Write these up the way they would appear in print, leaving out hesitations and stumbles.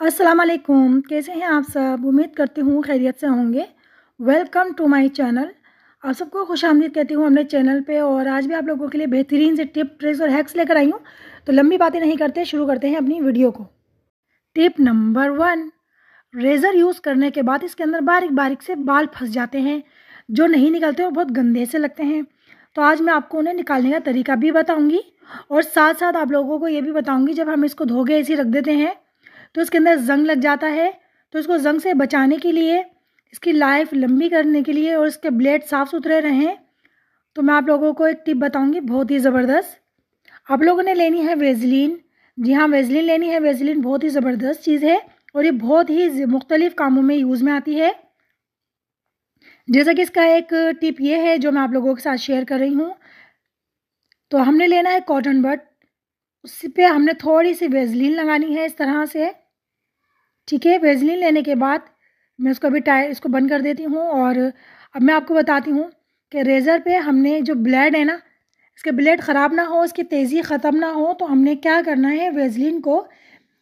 अस्सलाम वालेकुम, कैसे हैं आप सब। उम्मीद करती हूँ खैरियत से होंगे। Welcome to my channel. आप सबको खुशामदीद कहती हूँ अपने चैनल पे। और आज भी आप लोगों के लिए बेहतरीन से टिप ट्रिक्स और हैक्स लेकर आई हूँ। तो लंबी बातें नहीं करते, शुरू करते हैं अपनी वीडियो को। टिप नंबर 1, रेज़र यूज़ करने के बाद इसके अंदर बारीक बारीक से बाल फंस जाते हैं जो नहीं निकलते और बहुत गंदे से लगते हैं। तो आज मैं आपको उन्हें निकालने का तरीका भी बताऊँगी और साथ साथ आप लोगों को ये भी बताऊँगी जब हम इसको धो के ऐसे रख देते हैं तो इसके अंदर ज़ंग लग जाता है। तो इसको ज़ंग से बचाने के लिए, इसकी लाइफ लंबी करने के लिए और इसके ब्लेड साफ़ सुथरे रहें, तो मैं आप लोगों को एक टिप बताऊंगी बहुत ही ज़बरदस्त। आप लोगों ने लेनी है वेज़लीन। जी हाँ, वेज़लीन लेनी है। वेज़लीन बहुत ही ज़बरदस्त चीज़ है और ये बहुत ही मुख्तलिफ़ कामों में यूज़ में आती है। जैसा कि इसका एक टिप ये है जो मैं आप लोगों के साथ शेयर कर रही हूँ। तो हमने लेना है कॉटन बड, उस पर हमने थोड़ी सी वेज़लीन लगानी है इस तरह से। ठीक है, वेज़लीन लेने के बाद मैं उसको अभी इसको बंद कर देती हूँ। और अब मैं आपको बताती हूँ कि रेज़र पे हमने जो ब्लेड है ना, इसके ब्लेड ख़राब ना हो, इसकी तेज़ी ख़त्म ना हो, तो हमने क्या करना है, वेज़लीन को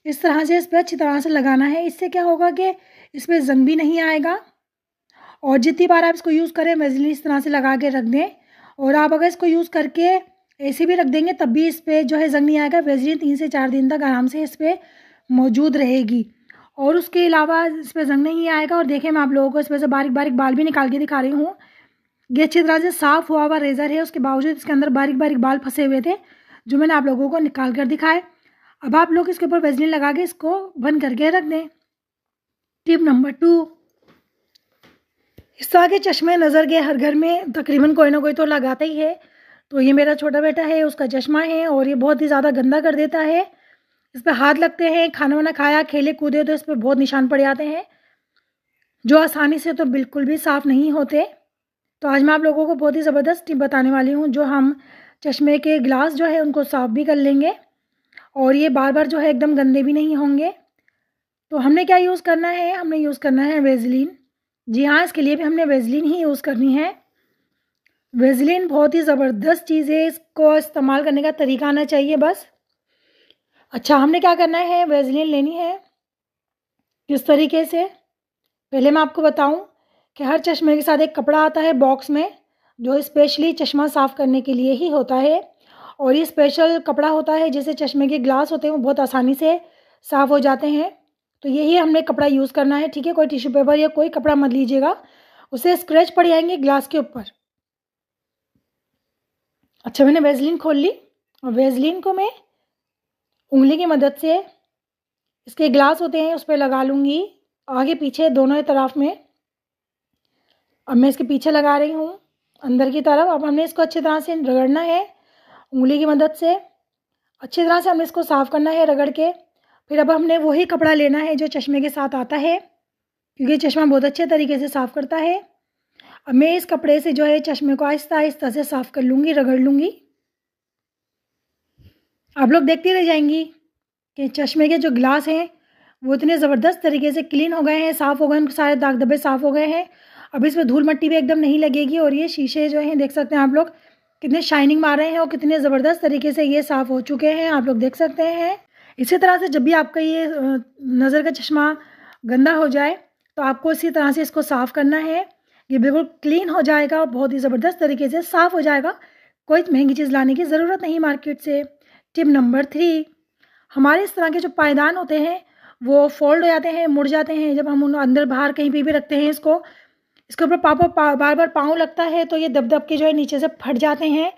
इस तरह से इस पर अच्छी तरह से लगाना है। इससे क्या होगा कि इस पर ज़ंग भी नहीं आएगा। और जितनी बार आप इसको यूज़ करें वेज़लीन इस तरह से लगा के रख दें। और आप अगर इसको यूज़ करके ऐसे भी रख देंगे तब भी इस पर जो है ज़ंग नहीं आएगा। वेज़लीन 3 से 4 दिन तक आराम से इस पर मौजूद रहेगी और उसके अलावा इस पर ज़ंग नहीं आएगा। और देखें, मैं आप लोगों को इस पर से बारीक बारीक बाल भी निकाल के दिखा रही हूँ। ये अच्छी तरह से साफ़ हुआ हुआ रेज़र है, उसके बावजूद इसके अंदर बारीक बारीक बाल फंसे हुए थे जो मैंने आप लोगों को निकाल कर दिखाए। अब आप लोग इसके ऊपर वेज़लीन लगा के इसको बंद करके रख दें। टिप नंबर 2, इस तरह के चश्मे नज़र के हर घर में तकरीबन कोई ना कोई तो लगाता ही है। तो ये मेरा छोटा बेटा है, उसका चश्मा है और ये बहुत ही ज़्यादा गंदा कर देता है। इस पर हाथ लगते हैं, खाना वाना खाया, खेले कूदे तो इस पर बहुत निशान पड़ जाते हैं जो आसानी से तो बिल्कुल भी साफ़ नहीं होते। तो आज मैं आप लोगों को बहुत ही ज़बरदस्त टिप बताने वाली हूँ जो हम चश्मे के ग्लास जो है उनको साफ़ भी कर लेंगे और ये बार बार जो है एकदम गंदे भी नहीं होंगे। तो हमने क्या यूज़ करना है, हमने यूज़ करना है वेज़लीन। जी हाँ, इसके लिए भी हमने वेज़लीन ही यूज़ करनी है। वेज़लीन बहुत ही ज़बरदस्त चीज़ है, इसको इस्तेमाल करने का तरीका आना चाहिए बस। अच्छा, हमने क्या करना है, वेज़लीन लेनी है किस तरीके से, पहले मैं आपको बताऊं कि हर चश्मे के साथ एक कपड़ा आता है बॉक्स में जो स्पेशली चश्मा साफ़ करने के लिए ही होता है। और ये स्पेशल कपड़ा होता है जिससे चश्मे के ग्लास होते हैं वो बहुत आसानी से साफ़ हो जाते हैं। तो यही हमने कपड़ा यूज़ करना है। ठीक है, कोई टिश्यू पेपर या कोई कपड़ा मत लीजिएगा, उससे स्क्रैच पड़ जाएंगे ग्लास के ऊपर। अच्छा, मैंने वेज़लीन खोल ली और वेज़लीन को मैं उंगली की मदद से इसके ग्लास होते हैं उस पर लगा लूँगी, आगे पीछे दोनों ही तरफ में। अब मैं इसके पीछे लगा रही हूँ अंदर की तरफ। अब हमने इसको अच्छी तरह से रगड़ना है उंगली की मदद से। अच्छी तरह से हमने इसको साफ़ करना है रगड़ के। फिर अब हमने वही कपड़ा लेना है जो चश्मे के साथ आता है, क्योंकि चश्मा बहुत अच्छे तरीके से साफ़ करता है। अब मैं इस कपड़े से जो है चश्मे को आहिस्ता आहिस्ता से साफ़ कर लूँगी, रगड़ लूँगी। आप लोग देखती रह जाएंगी कि चश्मे के जो ग्लास हैं वो इतने ज़बरदस्त तरीके से क्लीन हो गए हैं, साफ़ हो गए हैं, सारे दाग धब्बे साफ़ हो गए हैं। अब इसमें धूल मिट्टी भी एकदम नहीं लगेगी। और ये शीशे जो हैं देख सकते हैं आप लोग कितने शाइनिंग मार रहे हैं और कितने ज़बरदस्त तरीके से ये साफ़ हो चुके हैं, आप लोग देख सकते हैं। इसी तरह से जब भी आपका ये नज़र का चश्मा गंदा हो जाए तो आपको इसी तरह से इसको साफ़ करना है। ये बिल्कुल क्लीन हो जाएगा और बहुत ही ज़बरदस्त तरीके से साफ़ हो जाएगा। कोई महंगी चीज़ लाने की ज़रूरत नहीं मार्केट से। टिप नंबर 3, हमारे इस तरह के जो पायदान होते हैं वो फोल्ड हो जाते हैं, मुड़ जाते हैं जब हम उन अंदर बाहर कहीं पे भी रखते हैं इसको। इसके ऊपर बार बार पाँव लगता है तो ये दब दब के जो है नीचे से फट जाते हैं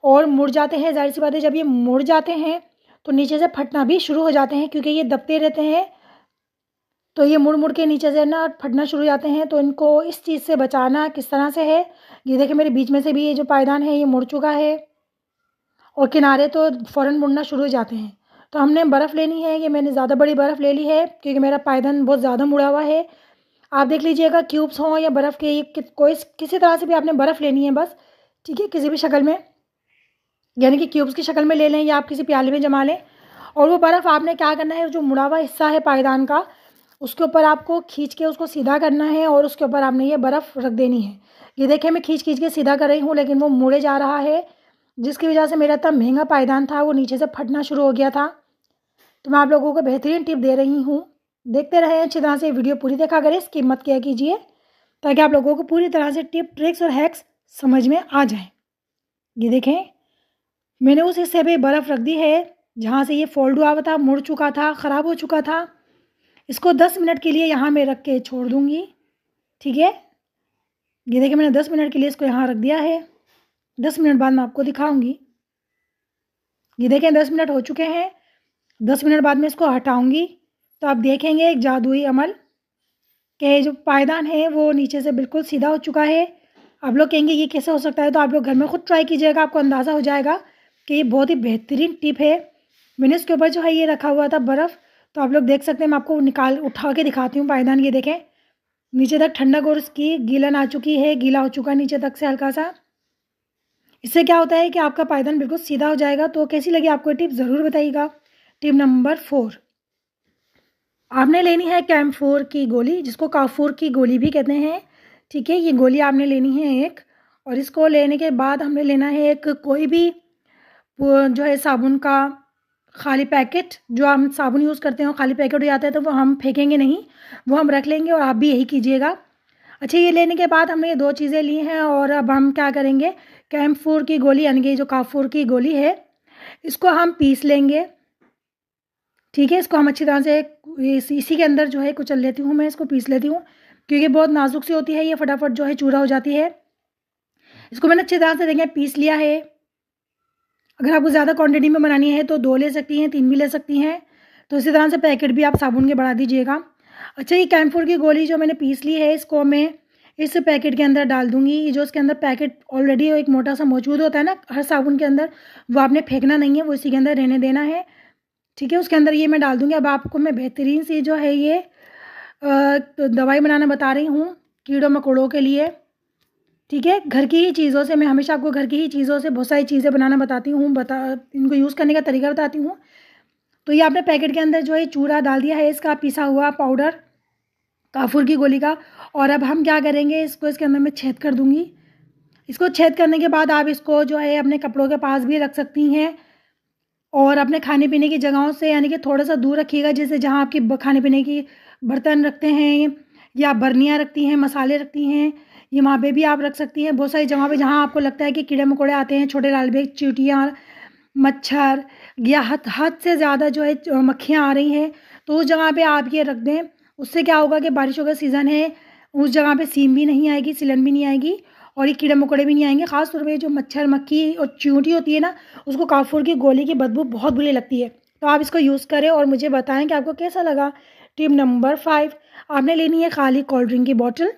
और मुड़ जाते हैं। ज़ाहिर सी बात है, जब ये मुड़ जाते हैं तो नीचे से फटना भी शुरू हो जाते हैं क्योंकि ये दबते रहते हैं। तो ये मुड़ मुड़ के नीचे से ना फटना शुरू हो जाते हैं। तो इनको इस चीज़ से बचाना किस तरह से है, ये देखिए मेरे बीच में से भी ये जो पायदान है ये मुड़ चुका है और किनारे तो फ़ौरन मुड़ना शुरू हो जाते हैं। तो हमने बर्फ़ लेनी है। ये मैंने ज़्यादा बड़ी बर्फ़ ले ली है क्योंकि मेरा पायदान बहुत ज़्यादा मुड़ा हुआ है। आप देख लीजिएगा क्यूब्स हों या बर्फ़ के, ये कोई किसी तरह से भी आपने बर्फ़ लेनी है बस। ठीक है, किसी भी शक्ल में, यानी कि क्यूब्स की शक्ल में ले लें या आप किसी प्याले में जमा लें। और वो बर्फ़ आपने क्या करना है, जो मुड़ा हुआ हिस्सा है पायदान का उसके ऊपर आपको खींच के उसको सीधा करना है और उसके ऊपर आपने ये बर्फ़ रख देनी है। ये देखिए मैं खींच खींच के सीधा कर रही हूँ लेकिन वो मुड़े जा रहा है, जिसकी वजह से मेरा इतना महंगा पायदान था वो नीचे से फटना शुरू हो गया था। तो मैं आप लोगों को बेहतरीन टिप दे रही हूँ देखते रहें अच्छी तरह से, वीडियो पूरी देखा करें, स्किप मत किया कीजिए, ताकि आप लोगों को पूरी तरह से टिप ट्रिक्स और हैक्स समझ में आ जाए। ये देखें, मैंने उस हिस्से पे बर्फ़ रख दी है जहाँ से ये फोल्ड हुआ हुआ था, मुड़ चुका था, ख़राब हो चुका था। इसको 10 मिनट के लिए यहाँ मैं रख के छोड़ दूँगी। ठीक है, ये देखिए मैंने 10 मिनट के लिए इसको यहाँ रख दिया है। 10 मिनट बाद मैं आपको दिखाऊंगी। ये देखें 10 मिनट हो चुके हैं। 10 मिनट बाद मैं इसको हटाऊंगी तो आप देखेंगे एक जादुई अमल कि जो पायदान है वो नीचे से बिल्कुल सीधा हो चुका है। आप लोग कहेंगे ये कैसे हो सकता है, तो आप लोग घर में खुद ट्राई कीजिएगा, आपको अंदाज़ा हो जाएगा कि ये बहुत ही बेहतरीन टिप है। मैंने इसके ऊपर जो है ये रखा हुआ था बर्फ़, तो आप लोग देख सकते हैं, मैं आपको उठा के दिखाती हूँ पायदान। ये देखें नीचे तक ठंडक और उसकी गीलन आ चुकी है, गीला हो चुका है नीचे तक से हल्का सा। इससे क्या होता है कि आपका पायदान बिल्कुल सीधा हो जाएगा। तो कैसी लगी आपको टिप ज़रूर बताइएगा। टिप नंबर 4, आपने लेनी है कैम्फोर की गोली, जिसको काफूर की गोली भी कहते हैं। ठीक है, ये गोली आपने लेनी है एक, और इसको लेने के बाद हमने लेना है एक कोई भी जो है साबुन का खाली पैकेट, जो हम साबुन यूज़ करते हैं खाली पैकेट हो जाता है, तो वो हम फेंकेंगे नहीं, वो हम रख लेंगे, और आप भी यही कीजिएगा। अच्छा, ये लेने के बाद हमने ये 2 चीज़ें ली हैं, और अब हम क्या करेंगे, कैम्फोर की गोली यानी कि जो काफूर की गोली है, इसको हम पीस लेंगे। ठीक है, इसको हम अच्छी तरह से इसी के अंदर जो है कुचल लेती हूँ, मैं इसको पीस लेती हूँ, क्योंकि बहुत नाजुक सी होती है, ये फटाफट जो है चूरा हो जाती है। इसको मैंने अच्छी तरह से देखें पीस लिया है। अगर आपको ज़्यादा क्वांटिटी में बनानी है तो 2 ले सकती हैं, 3 भी ले सकती हैं। तो इसी तरह से पैकेट भी आप साबुन के बढ़ा दीजिएगा। अच्छा, ये कैम्फोर की गोली जो मैंने पीस ली है, इसको मैं इस पैकेट के अंदर डाल दूँगी। ये जो इसके अंदर पैकेट ऑलरेडी एक मोटा सा मौजूद होता है ना हर साबुन के अंदर, वो आपने फेंकना नहीं है, वो इसी के अंदर रहने देना है। ठीक है, उसके अंदर ये मैं डाल दूँगी। अब आपको मैं बेहतरीन सी जो है ये दवाई बनाना बता रही हूँ कीड़ों मकोड़ों के लिए। ठीक है, घर की ही चीज़ों से, मैं हमेशा आपको घर की ही चीज़ों से बहुत सारी चीज़ें बनाना बताती हूँ, इनको यूज़ करने का तरीका बताती हूँ। तो ये आपने पैकेट के अंदर जो है चूरा डाल दिया है, इसका पिसा हुआ पाउडर काफूर की गोली का। और अब हम क्या करेंगे, इसको इसके अंदर मैं छेद कर दूँगी। इसको छेद करने के बाद आप इसको जो है अपने कपड़ों के पास भी रख सकती हैं, और अपने खाने पीने की जगहों से यानी कि थोड़ा सा दूर रखिएगा। जैसे जहाँ आपकी खाने पीने की बर्तन रखते हैं, या बर्नियाँ रखती हैं, मसाले रखती हैं, ये वहाँ पे भी आप रख सकती हैं। बहुत सारी जगहों पे जहाँ आपको लगता है कि कीड़े मकोड़े आते हैं, छोटे लाल बेग, चींटियाँ, मच्छर, या हद से ज़्यादा जो है मक्खियाँ आ रही हैं, तो उस जगह पे आप ये रख दें। उससे क्या होगा कि बारिशों का सीज़न है, उस जगह पे सीम भी नहीं आएगी, सिलन भी नहीं आएगी, और ये कीड़े मकोड़े भी नहीं आएंगे। ख़ास तौर पे जो मच्छर, मक्खी और चींटी होती है ना, उसको काफूर की गोली की बदबू बहुत बुरी लगती है। तो आप इसको यूज़ करें और मुझे बताएं कि आपको कैसा लगा। टिप नंबर 5, आपने लेनी है खाली कोल्ड ड्रिंक की बॉटल,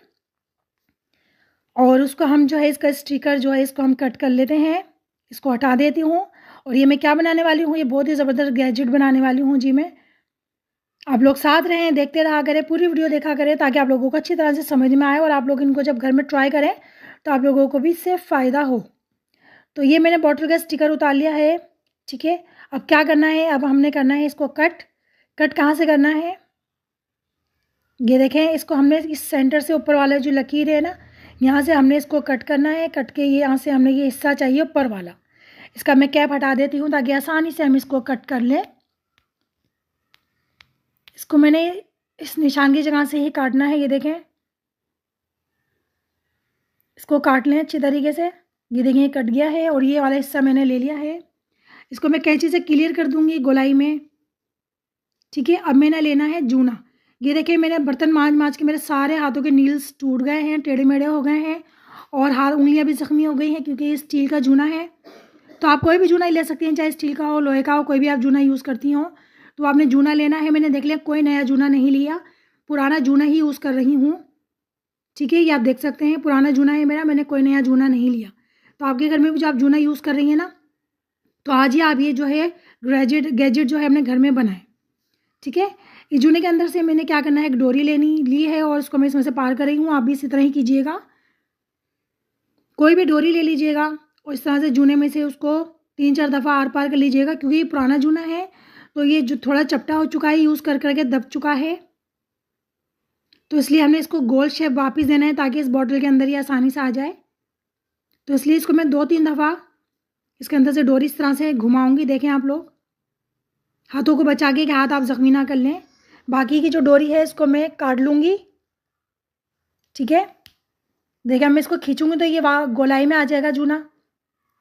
और उसको हम जो है इसका स्टिकर जो है इसको हम कट कर लेते हैं। इसको हटा देती हूँ, और ये मैं क्या बनाने वाली हूँ, ये बहुत ही ज़बरदस्त गैजेट बनाने वाली हूँ जी मैं। आप लोग साथ रहें, देखते रहा करें, पूरी वीडियो देखा करें, ताकि आप लोगों को अच्छी तरह से समझ में आए, और आप लोग इनको जब घर में ट्राई करें तो आप लोगों को भी इससे फ़ायदा हो। तो ये मैंने बॉटल का स्टिकर उतार लिया है। ठीक है, अब क्या करना है, अब हमने करना है इसको कट। कट कहाँ से करना है, ये देखें, इसको हमने इस सेंटर से ऊपर वाला जो लकीर है ना, यहाँ से हमने इसको कट करना है। कट के ये यहाँ से हमने ये हिस्सा चाहिए ऊपर वाला, इसका मैं कैप हटा देती हूँ ताकि आसानी से हम इसको कट कर लें। इसको मैंने इस निशान की जगह से ही काटना है। ये देखें, इसको काट लें अच्छी तरीके से। ये देखें, ये कट गया है, और ये वाला हिस्सा मैंने ले लिया है। इसको मैं कैंची से क्लियर कर दूंगी गोलाई में। ठीक है, अब मैंने लेना है जूना। ये देखिए, मैंने बर्तन मांज के मेरे सारे हाथों के नील्स टूट गए हैं, टेढ़े मेढ़े हो गए हैं, और हाथ उंगलियां भी जख्मी हो गई हैं, क्योंकि ये स्टील का जूना है। तो आप कोई भी जूना ही ले सकती हैं, चाहे स्टील का हो, लोहे का हो, कोई भी आप जूना यूज़ करती हो। तो आपने जूना लेना है। मैंने देख लिया, कोई नया जूना नहीं लिया, पुराना जूना ही यूज़ कर रही हूँ। ठीक है, ये आप देख सकते हैं, पुराना जूना है मेरा, मैंने कोई नया जूना नहीं लिया। तो आपके घर में भी जो आप जूना यूज़ कर रही हैं ना, तो आज ही आप ये जो है गैजेट जो है अपने घर में बनाएं। ठीक है, इस जूने के अंदर से मैंने क्या करना है, एक डोरी ली है, और उसको मैं इसमें से पार कर रही हूँ। आप भी इसी तरह ही कीजिएगा, कोई भी डोरी ले लीजिएगा, और इस तरह से जूने में से उसको 3-4 दफ़ा आर पार कर लीजिएगा, क्योंकि ये पुराना जूना है, तो ये जो थोड़ा चपटा हो चुका है, यूज़ कर करके दब चुका है, तो इसलिए हमने इसको गोल शेप वापस देना है, ताकि इस बॉटल के अंदर ये आसानी से आ जाए। तो इसलिए इसको मैं 2-3 दफ़ा इसके अंदर से डोरी इस तरह से घुमाऊंगी। देखें आप लोग, हाथों को बचा के कि हाथ आप ज़ख्मी ना कर लें। बाकी की जो डोरी है इसको मैं काट लूँगी। ठीक है, देखिए मैं इसको खींचूंगी तो ये गोलाई में आ जाएगा जूना।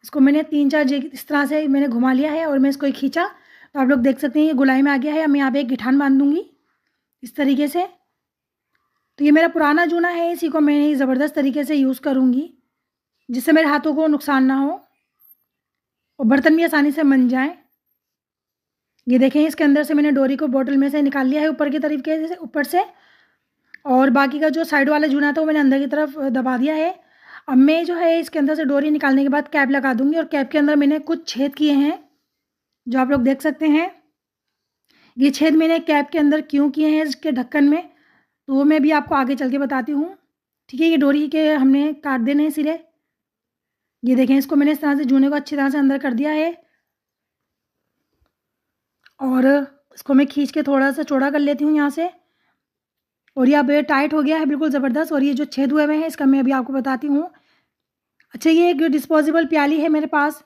इसको मैंने 3-4 जगह इस तरह से मैंने घुमा लिया है और मैं इसको खींचा तो आप लोग देख सकते हैं ये गोलाई में आ गया है। अब मैं यहाँ पे एक गिठान बांध दूँगी इस तरीके से। तो ये मेरा पुराना जूना है, इसी को मैं ज़बरदस्त तरीके से यूज़ करूँगी जिससे मेरे हाथों को नुकसान ना हो और बर्तन भी आसानी से बन जाएँ। ये देखें इसके अंदर से मैंने डोरी को बोतल में से निकाल लिया है ऊपर की तरीके से, ऊपर से, और बाकी का जो साइड वाला जूना था वो मैंने अंदर की तरफ दबा दिया है। अब मैं जो है इसके अंदर से डोरी निकालने के बाद कैप लगा दूंगी और कैप के अंदर मैंने कुछ छेद किए हैं जो आप लोग देख सकते हैं। ये छेद मैंने कैप के अंदर क्यों किए हैं इसके ढक्कन में, तो वो मैं भी आपको आगे चल के बताती हूँ। ठीक है, ये डोरी के हमने काट देने हैं सिरे। ये देखें इसको मैंने इस तरह से जूने को अच्छी तरह से अंदर कर दिया है और इसको मैं खींच के थोड़ा सा चौड़ा कर लेती हूँ यहाँ से। और ये अब टाइट हो गया है बिल्कुल ज़बरदस्त। और ये जो छेद हुए हैं इसका मैं अभी आपको बताती हूँ। अच्छा, ये एक डिस्पोजेबल प्याली है मेरे पास,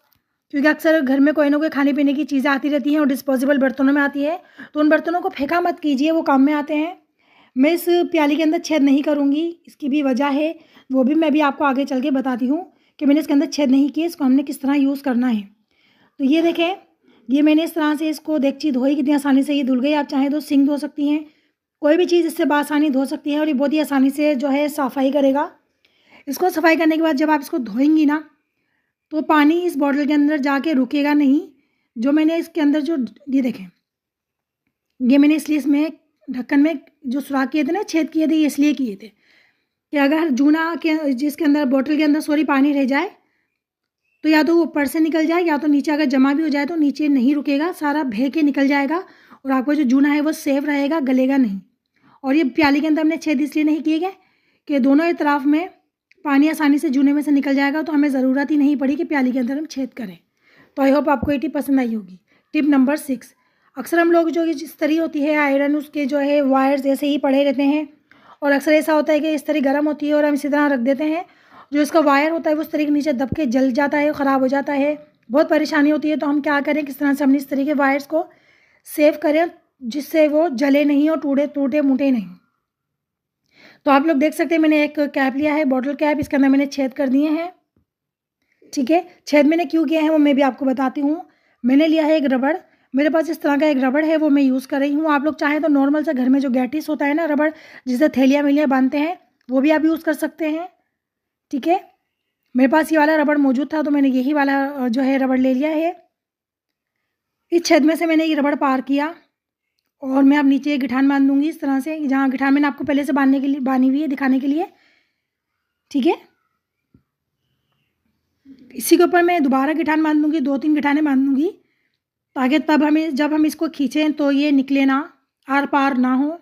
क्योंकि अक्सर घर में कोई ना कोई खाने पीने की चीज़ें आती रहती हैं और डिस्पोजेबल बर्तनों में आती है, तो उन बर्तनों को फेंका मत कीजिए, वो काम में आते हैं। मैं इस प्याली के अंदर छेद नहीं करूँगी, इसकी भी वजह है, वो भी मैं भी आपको आगे चल के बताती हूँ कि मैंने इसके अंदर छेद नहीं किए, इसको हमने किस तरह यूज़ करना है। तो ये देखें, ये मैंने इस तरह से इसको देगची धोई, कितनी आसानी से ये धुल गई। आप चाहें तो सिंक धो सकती हैं, कोई भी चीज़ इससे बआसानी धो सकती है और ये बहुत ही आसानी से जो है सफाई करेगा। इसको सफाई करने के बाद जब आप इसको धोएंगी ना तो पानी इस बॉटल के अंदर जाके रुकेगा नहीं। जो मैंने इसके अंदर जो ये देखें, ये मैंने इसलिए इसमें ढक्कन में जो सुराख किए थे ना, छेद किए थे, ये इसलिए किए थे कि अगर जूना के जिसके अंदर बॉटल के अंदर पानी रह जाए तो या तो वो ऊपर से निकल जाए या तो नीचे अगर जमा भी हो जाए तो नीचे नहीं रुकेगा, सारा बह के निकल जाएगा और आपका जो जूना है वो सेफ रहेगा, गलेगा नहीं। और ये प्याली के अंदर हमने छेद इसलिए नहीं किए गए कि दोनों ही तरफ में पानी आसानी से जूने में से निकल जाएगा, तो हमें ज़रूरत ही नहीं पड़ी कि प्याली के अंदर हम छेद करें। तो आई होप आपको ये टिप पसंद आई होगी। टिप नंबर 6, अक्सर हम लोग जो इस तरह होती है आयरन, उसके जो है वायर्स ऐसे ही पड़े रहते हैं और अक्सर ऐसा होता है कि इस तरह गर्म होती है और हम इसी तरह रख देते हैं, जो इसका वायर होता है वो इस तरह के नीचे दब के जल जाता है, ख़राब हो जाता है, बहुत परेशानी होती है। तो हम क्या करें, किस तरह से हमने इस तरह के वायर्स को सेव करें जिससे वो जले नहीं और टूटे मूटे नहीं। तो आप लोग देख सकते हैं मैंने एक कैप लिया है, बॉटल कैप, इसके अंदर मैंने छेद कर दिए हैं। ठीक है, छेद मैंने क्यों किया है वो मैं भी आपको बताती हूँ। मैंने लिया है एक रबड़, मेरे पास इस तरह का एक रबड़ है, वो मैं यूज़ कर रही हूँ। आप लोग चाहें तो नॉर्मल सा घर में जो गैटिस होता है ना रबड़, जिसे थैलियाँ वैलियाँ बांधते हैं, वो भी आप यूज़ कर सकते हैं। ठीक है, मेरे पास ये वाला रबड़ मौजूद था तो मैंने यही वाला जो है रबड़ ले लिया है। इस छेद में से मैंने ये रबड़ पार किया और मैं अब नीचे गिठान बांध दूंगी इस तरह से, जहाँ गिठान मैंने आपको पहले से बांधी हुई है दिखाने के लिए। ठीक है, इसी के ऊपर मैं दोबारा गिठान बांध दूंगी, 2-3 गिठानें बांध दूंगी, ताकि तब जब हम इसको खींचें तो ये निकले ना, आर पार ना हो।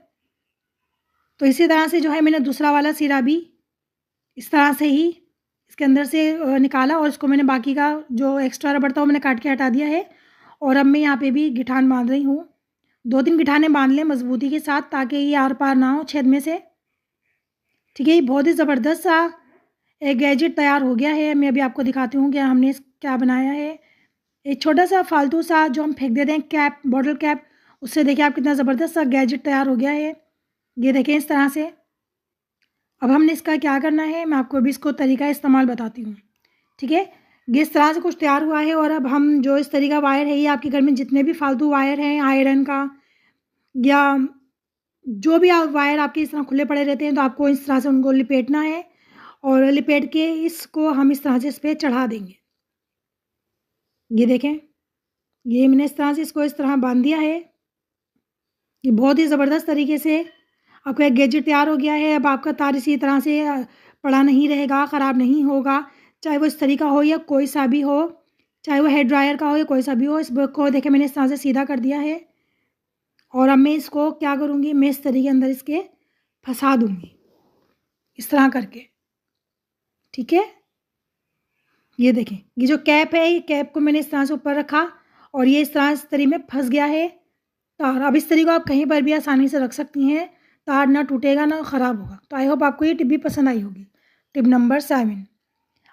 तो इसी तरह से जो है मैंने दूसरा वाला सिरा भी इस तरह से ही इसके अंदर से निकाला और इसको मैंने बाकी का जो एक्स्ट्रा रबड़ था वो मैंने काट के हटा दिया है। और अब मैं यहाँ पे भी गिठान बांध रही हूँ, 2-3 गिठानें बांध लें मजबूती के साथ ताकि ये आर पार ना हो छेद में से। ठीक है, ये बहुत ही ज़बरदस्त सा एक गैजेट तैयार हो गया है। मैं अभी आपको दिखाती हूँ कि हमने क्या बनाया है। एक छोटा सा फालतू सा जो हम फेंक देते हैं कैप, बॉटल कैप, उससे देखिए आप कितना ज़बरदस्त सा गैजेट तैयार हो गया है। ये देखें इस तरह से। अब हमने इसका क्या करना है, मैं आपको अभी इसको तरीका इस्तेमाल बताती हूँ। ठीक है, ये इस तरह से कुछ तैयार हुआ है और अब हम जो इस तरीका वायर है, ये आपके घर में जितने भी फालतू वायर हैं आयरन का या जो भी वायर आपके इस तरह खुले पड़े रहते हैं, तो आपको इस तरह से उनको लिपेटना है और लिपेट के इसको हम इस तरह से इस पर चढ़ा देंगे। ये देखें, ये मैंने इस तरह से इसको इस तरह बांध दिया है। ये बहुत ही ज़बरदस्त तरीके से आपका एक गैजेट तैयार हो गया है। अब आपका तार इसी तरह से पड़ा नहीं रहेगा, ख़राब नहीं होगा, चाहे वो इस तरीका हो या कोई सा भी हो, चाहे वो हेयर ड्रायर का हो या कोई सा भी हो। इसको देखें मैंने इस तरह से सीधा कर दिया है और अब मैं इसको क्या करूँगी, मैं इस तरीके अंदर इसके फंसा दूँगी इस तरह करके। ठीक है, ये देखें, ये जो कैप है, ये कैप को मैंने इस तरह से ऊपर रखा और ये इस तरीके में फंस गया है तार। अब इस तरीके को आप कहीं पर भी आसानी से रख सकती हैं, तार ना टूटेगा ना ख़राब होगा। तो आई होप आपको ये टिप भी पसंद आई होगी। टिप नंबर 7,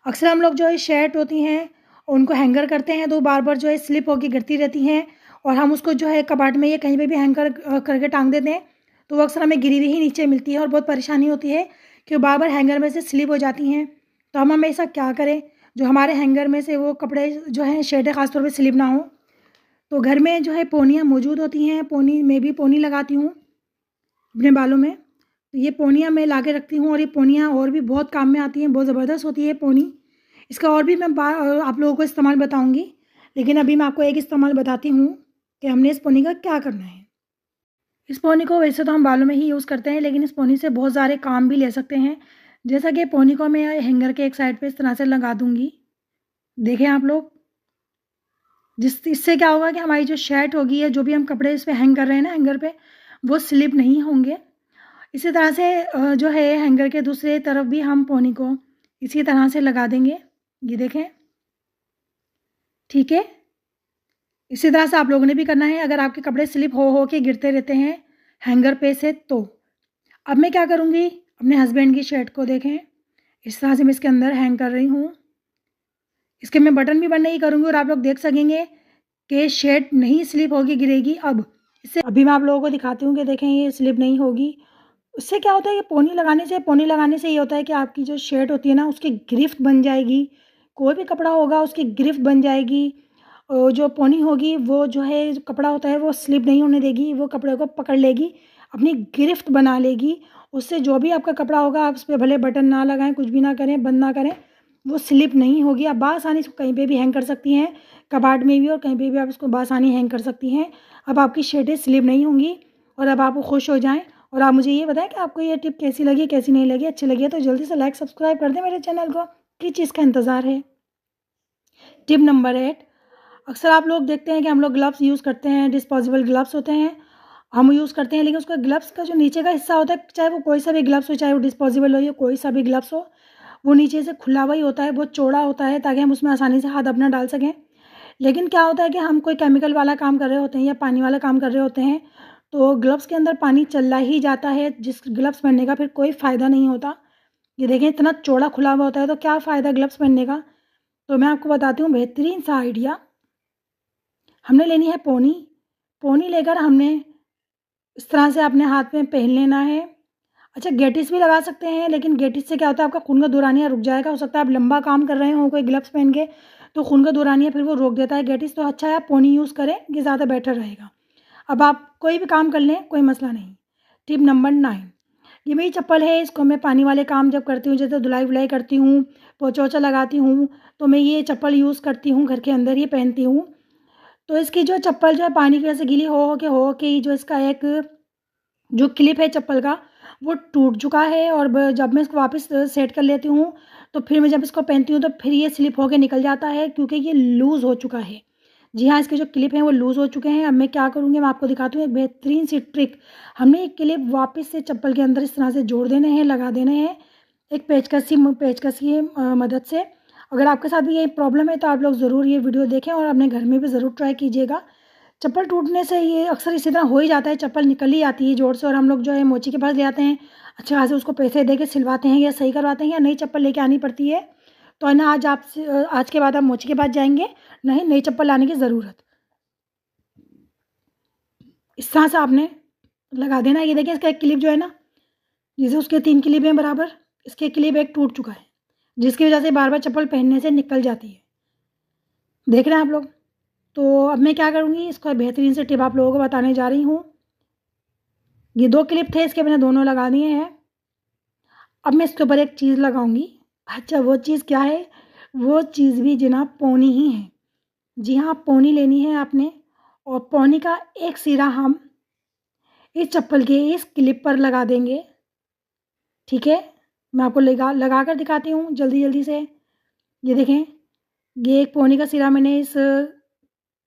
अक्सर हम लोग जो है शर्ट होती हैं उनको हैंगर करते हैं तो बार जो है स्लिप होकर गिरती रहती हैं और हम उसको जो है कबाट में या कहीं पे भी हैंगर करके टांग देते हैं, तो वो अक्सर हमें गिरी हुई ही नीचे मिलती है और बहुत परेशानी होती है कि बार बार हैंगर में से स्लिप हो जाती हैं। तो हम हमेशा क्या करें, जो हमारे हैंगर में से वो कपड़े जो हैं शर्टें ख़ासतौर पे स्लिप ना हो, तो घर में जो है पोनियाँ मौजूद होती हैं। पोनी मैं भी पोनी लगाती हूँ अपने बालों में। तो ये पोनियाँ मैं ला के रखती हूँ और ये पोनियाँ और भी बहुत काम में आती हैं, बहुत ज़बरदस्त होती है पोनी। इसका और भी मैं आप लोगों को इस्तेमाल बताऊँगी, लेकिन अभी मैं आपको एक इस्तेमाल बताती हूँ कि हमने इस पोनी का क्या करना है। इस पोनी को वैसे तो हम बालों में ही यूज़ करते हैं, लेकिन इस पोनी से बहुत सारे काम भी ले सकते हैं। जैसा कि पोनी को मैं हैंगर के एक साइड पे इस तरह से लगा दूँगी, देखें आप लोग। इससे क्या होगा कि हमारी जो शर्ट होगी या जो भी हम कपड़े इस पे हैंग कर रहे हैं ना हैंगर पे, वो स्लिप नहीं होंगे। इसी तरह से जो है हैंगर के दूसरे तरफ भी हम पोनी को इसी तरह से लगा देंगे, ये देखें, ठीक है। इसी तरह से आप लोगों ने भी करना है अगर आपके कपड़े स्लिप हो के गिरते रहते हैं हैंगर पे से। तो अब मैं क्या करूँगी, अपने हस्बैंड की शर्ट को देखें, इस तरह से मैं इसके अंदर हैंग कर रही हूँ। इसके मैं बटन भी बंद नहीं करूँगी और आप लोग देख सकेंगे कि शर्ट नहीं स्लिप होगी, गिरेगी। अब इससे अभी मैं आप लोगों को दिखाती हूँ कि देखें ये स्लिप नहीं होगी। उससे क्या होता है कि पोनी लगाने से ये होता है कि आपकी जो शर्ट होती है ना उसकी गिरफ्त बन जाएगी। कोई भी कपड़ा होगा उसकी गिरफ्त बन जाएगी। और जो पोनी होगी वो जो है जो कपड़ा होता है वो स्लिप नहीं होने देगी, वो कपड़े को पकड़ लेगी, अपनी गिरफ्त बना लेगी। उससे जो भी आपका कपड़ा होगा आप उस पर भले बटन ना लगाएं, कुछ भी ना करें, बंद ना करें, वो स्लिप नहीं होगी। आप बासानी इसको कहीं पे भी हैंग कर सकती हैं, कबाड़ में भी और कहीं पे भी आप इसको बासानी हैंग कर सकती हैं। अब आपकी शर्टें स्लिप नहीं होंगी और अब आप खुश हो जाएं। और आप मुझे ये बताएं कि आपको ये टिप कैसी लगी, कैसी नहीं लगी। अच्छी लगी है तो जल्दी से लाइक सब्सक्राइब कर दें मेरे चैनल को, किस चीज़ का इंतज़ार है। टिप नंबर 8, अक्सर आप लोग देखते हैं कि हम लोग ग्लव्स यूज़ करते हैं, डिस्पोजेबल ग्लव्स होते हैं हम यूज़ करते हैं, लेकिन उसका ग्लव्स का जो नीचे का हिस्सा होता है, चाहे वो कोई सा भी ग्लव्स हो, चाहे वो डिस्पोजेबल हो या कोई सा भी ग्लव्स हो, वो नीचे से खुला हुआ ही होता है, बहुत चौड़ा होता है ताकि हम उसमें आसानी से हाथ अपना डाल सकें। लेकिन क्या होता है कि हम कोई केमिकल वाला काम कर रहे होते हैं या पानी वाला काम कर रहे होते हैं, तो ग्लव्स के अंदर पानी चला ही जाता है, जिस ग्लव्स पहनने का फिर कोई फ़ायदा नहीं होता। ये देखें इतना चौड़ा खुला हुआ होता है, तो क्या फ़ायदा ग्लव्स पहनने का। तो मैं आपको बताती हूँ बेहतरीन सा आइडिया। हमने लेनी है पोनी। पोनी लेकर हमने इस तरह से अपने हाथ में पहन लेना है। अच्छा, गेटिस भी लगा सकते हैं, लेकिन गेटिस से क्या होता है आपका खून का दौरानिया रुक जाएगा। हो सकता है आप लंबा काम कर रहे हो कोई ग्लव्स पहन के, तो खून का दौरानिया फिर वो रोक देता है गेटिस। तो अच्छा है आप पोनी यूज़ करें, ये ज़्यादा बेटर रहेगा। अब आप कोई भी काम कर लें, कोई मसला नहीं। टिप नंबर 9, ये मेरी चप्पल है, इसको मैं पानी वाले काम जब करती हूँ, जैसे धुलाई वुलाई करती हूँ, पोछा वोछा लगाती हूँ, तो मैं ये चप्पल यूज़ करती हूँ, घर के अंदर ये पहनती हूँ। तो इसकी जो चप्पल जो है पानी की वजह से गीली हो के जो इसका एक जो क्लिप है चप्पल का वो टूट चुका है। और जब मैं इसको वापस सेट कर लेती हूँ तो फिर मैं जब इसको पहनती हूँ तो फिर ये स्लिप होके निकल जाता है, क्योंकि ये लूज़ हो चुका है। जी हाँ, इसके जो क्लिप हैं वो लूज़ हो चुके हैं। अब मैं क्या करूँगी, मैं आपको दिखाती हूँ एक बेहतरीन सी ट्रिक। हमने एक क्लिप वापस से चप्पल के अंदर इस तरह से जोड़ देने हैं, लगा देने हैं एक पेचकस की मदद से। अगर आपके साथ भी यही प्रॉब्लम है तो आप लोग ज़रूर ये वीडियो देखें और अपने घर में भी ज़रूर ट्राई कीजिएगा। चप्पल टूटने से ये अक्सर इसी तरह हो ही जाता है, चप्पल निकल ही आती है जोड़ से और हम लोग जो है मोची के पास ले आते हैं, अच्छे खासे उसको पैसे दे के सिलवाते हैं या सही करवाते हैं, या नई चप्पल लेके आनी पड़ती है। तो है ना, आज के बाद आप मोची के पास जाएंगे, नहीं नई चप्पल लाने की ज़रूरत। इस तरह से आपने लगा देना। ये देखिए इसका एक क्लिप जो है ना, जैसे उसके 3 क्लिप हैं बराबर, इसके क्लिप एक टूट चुका है, जिसकी वजह से बार बार चप्पल पहनने से निकल जाती है। देख रहे हैं आप लोग। तो अब मैं क्या करूँगी, इसको बेहतरीन से टिप आप लोगों को बताने जा रही हूँ। ये 2 क्लिप थे, इसके मैंने दोनों लगा दिए हैं। अब मैं इसके ऊपर एक चीज़ लगाऊंगी। अच्छा, वो चीज़ क्या है, वो चीज़ भी जनाब पोनी ही है। जी हाँ, पोनी लेनी है आपने और पोनी का एक सिरा हम इस चप्पल के इस क्लिप पर लगा देंगे, ठीक है। मैं आपको लगा कर दिखाती हूँ जल्दी जल्दी से। ये देखें, ये एक पोनी का सिरा मैंने इस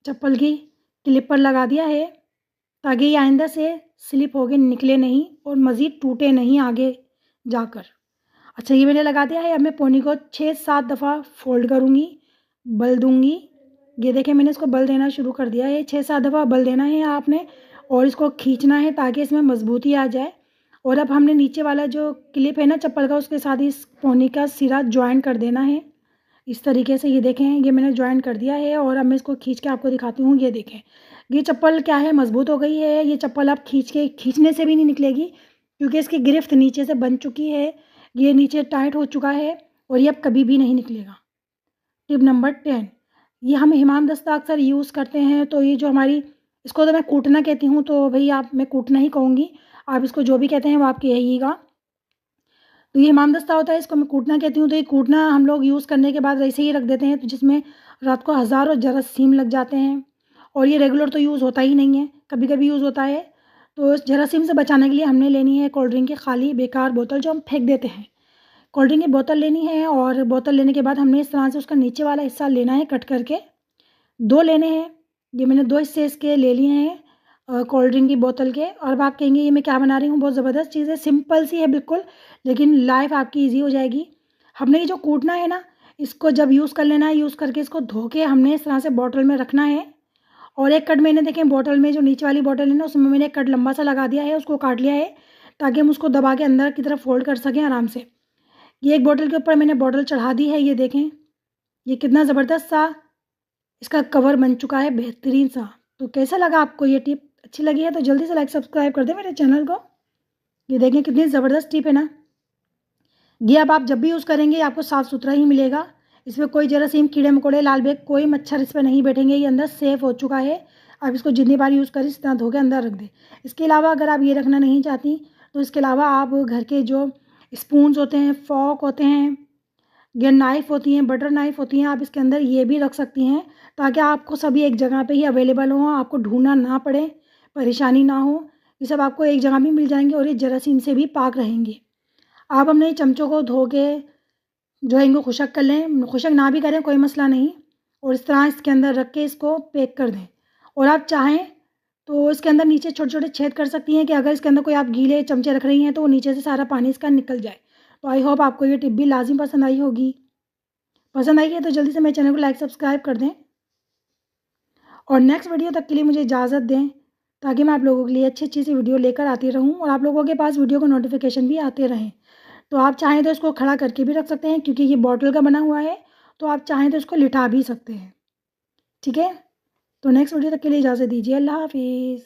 चप्पल की क्लिप पर लगा दिया है, ताकि ये आइंदा से स्लिप होके निकले नहीं और मज़ीद टूटे नहीं आगे जाकर। अच्छा, ये मैंने लगा दिया है। अब मैं पोनी को 6-7 दफ़ा फोल्ड करूँगी, बल दूँगी। ये देखें, मैंने इसको बल देना शुरू कर दिया है। 6-7 दफ़ा बल देना है आपने और इसको खींचना है ताकि इसमें मजबूती आ जाए। और अब हमने नीचे वाला जो क्लिप है ना चप्पल का, उसके साथ इस पोनी का सिरा ज्वाइन कर देना है इस तरीके से। ये देखें, ये मैंने ज्वाइन कर दिया है और अब मैं इसको खींच के आपको दिखाती हूँ। ये देखें, ये चप्पल क्या है, मजबूत हो गई है। ये चप्पल आप खींचने से भी नहीं निकलेगी, क्योंकि इसकी गिरफ्त नीचे से बन चुकी है, ये नीचे टाइट हो चुका है और ये अब कभी भी नहीं निकलेगा। टिप नंबर 10, ये हम हमाम दस्ता अक्सर यूज़ करते हैं। तो ये जो हमारी, इसको तो मैं कूटना कहती हूँ, तो भाई आप, मैं कूटना ही कहूँगी, आप इसको जो भी कहते हैं वो आप कहिएगा। तो ये हमाम दस्ता होता है, इसको मैं कूटना कहती हूँ। तो ये कूटना हम लोग यूज़ करने के बाद ऐसे ही रख देते हैं, तो जिसमें रात को हज़ारों जरासीम लग जाते हैं। और ये रेगुलर तो यूज़ होता ही नहीं है, कभी कभी यूज़ होता है। तो इस जरासीम से बचाने के लिए हमने लेनी है कोल्ड ड्रिंक की खाली बेकार बोतल, जो हम फेंक देते हैं। कोल्ड ड्रिंक की बोतल लेनी है, और बोतल लेने के बाद हमने इस तरह से उसका नीचे वाला हिस्सा लेना है कट करके, 2 लेने हैं। ये मैंने 2 हिस्से इसके ले लिए हैं कोल्ड ड्रिंक की बोतल के। और अब आप कहेंगे ये मैं क्या बना रही हूँ, बहुत ज़बरदस्त चीज़ है, सिंपल सी है बिल्कुल, लेकिन लाइफ आपकी ईजी हो जाएगी। हमने ये जो कूटना है ना, इसको जब यूज़ कर लेना है, यूज़ करके इसको धो के हमने इस तरह से बॉटल में रखना है। और एक कट मैंने देखें बॉटल में, जो नीचे वाली बॉटल है ना, उसमें मैंने एक कट लंबा सा लगा दिया है, उसको काट लिया है, ताकि हम उसको दबा के अंदर की तरफ फोल्ड कर सकें आराम से। ये एक बॉटल के ऊपर मैंने बॉटल चढ़ा दी है, ये देखें, ये कितना ज़बरदस्त सा इसका कवर बन चुका है, बेहतरीन सा। तो कैसा लगा आपको ये टिप? अच्छी लगी है तो जल्दी से लाइक सब्सक्राइब कर दें मेरे चैनल को। ये देखें कितनी ज़बरदस्त टिप है ना। ये अब आप जब भी यूज़ करेंगे आपको साफ़ सुथरा ही मिलेगा, इसमें कोई जरासीम, कीड़े मकोड़े, लाल बेग, कोई मच्छर इस पर नहीं बैठेंगे। ये अंदर सेफ़ हो चुका है। आप इसको जितनी बार यूज़ करें, इस तरह धो के अंदर रख दें। इसके अलावा अगर आप ये रखना नहीं चाहती, तो इसके अलावा आप घर के जो स्पून्स होते हैं, फॉक होते हैं, या नाइफ़ होती हैं, बटर नाइफ़ होती हैं, आप इसके अंदर ये भी रख सकती हैं, ताकि आपको सभी एक जगह पे ही अवेलेबल हो, आपको ढूंढना ना पड़े, परेशानी ना हो। ये सब आपको एक जगह भी मिल जाएंगे और ये जरासीम से भी पाक रहेंगे। आप अपने चमचों को धो के जो है इनको खुशक कर लें, खुशक ना भी करें कोई मसला नहीं, और इस तरह इसके अंदर रख के इसको पैक कर दें। और आप चाहें तो इसके अंदर नीचे छोटे छोटे छेद कर सकती हैं, कि अगर इसके अंदर कोई आप गीले चमचे रख रही हैं तो वो नीचे से सारा पानी इसका निकल जाए। तो आई होप आपको ये टिप भी लाजिम पसंद आई होगी। पसंद आई है तो जल्दी से मेरे चैनल को लाइक सब्सक्राइब कर दें, और नेक्स्ट वीडियो तक के लिए मुझे इजाज़त दें, ताकि मैं आप लोगों के लिए अच्छी अच्छी सी वीडियो लेकर आती रहूं, और आप लोगों के पास वीडियो को नोटिफिकेशन भी आते रहें। तो आप चाहें तो इसको खड़ा करके भी रख सकते हैं, क्योंकि ये बॉटल का बना हुआ है, तो आप चाहें तो इसको लिटा भी सकते हैं। ठीक है, तो नेक्स्ट वीडियो तक के लिए इजाज़त दीजिए। अल्लाह हाफिज़।